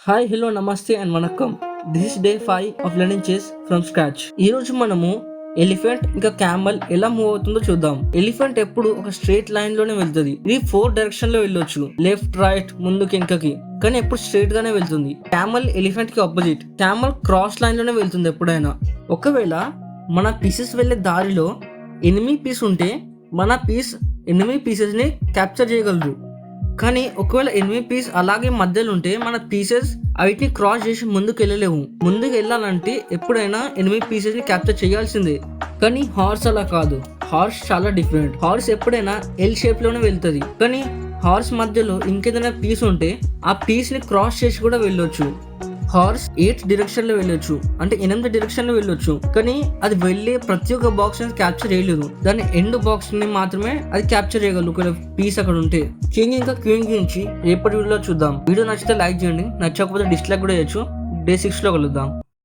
Hi hello నమస్తే and vanakkam. This is day 5 of learning chess from scratch. ఈ రోజు మనము ఎలిఫెంట్ ఇంకా క్యామల్ ఎలా మూవ్ అవుతుందో చూద్దాం. ఎలిఫెంట్ ఎప్పుడు ఒక స్ట్రైట్ లైన్ లోనే వెళ్తుంది. ఇది 4 డైరెక్షన్ లో వెళ్ళొచ్చు, లెఫ్ట్ రైట్ ముందుకి వెనకకి, కానీ ఎప్పుడు స్ట్రైట్ గానే వెళ్తుంది. క్యామల్ ఎలిఫెంట్ కి ఆపోజిట్. క్యామల్ క్రాస్ లైన్ లోనే వెళ్తుంది ఎప్పుడైనా. ఒకవేళ మన పీసెస్ వెళ్లే దారిలో ఎనిమీ పీస్ ఉంటే మన పీస్ ఎనిమీ పీసెస్ ని క్యాప్చర్ చేయగలరు. కానీ ఒకవేళ ఎనిమీ పీస్ అలాగే మధ్యలో ఉంటే మన పీసెస్ వీటిని క్రాస్ చేసి ముందుకు వెళ్ళలేవు. ముందుకు వెళ్ళాలంటే ఎప్పుడైనా ఎనిమీ పీసెస్ ని క్యాప్చర్ చేయాల్సిందే. కానీ హార్స్ అలా కాదు. హార్స్ చాలా డిఫరెంట్. హార్స్ ఎప్పుడైనా ఎల్ షేప్ లోనే వెళ్తుంది. కానీ హార్స్ మధ్యలో ఇంకేదైనా పీస్ ఉంటే ఆ పీస్ ని క్రాస్ చేసి కూడా వెళ్ళొచ్చు. హార్స్ 8 డైరెక్షన్ లో వెళ్ళొచ్చు, అంటే 8 డైరెక్షన్ లో వెళ్ళొచ్చు. కానీ అది వెళ్ళే ప్రతి ఒక్క బాక్స్ ని క్యాప్చర్ చేయలేదు. దాని ఎండ్ బాక్స్ ని మాత్రమే అది క్యాప్చర్ చేయగలరు ఒకవేళ పీస్ అక్కడ ఉంటే. కింగ్ ఇంకా క్వీన్ గురించి రేపటి వీడియోలో చూద్దాం. వీడియో నచ్చితే లైక్ చేయండి, నచ్చకపోతే డిస్లైక్ కూడా చేయొచ్చు. డే 6 లో కలుద్దాం.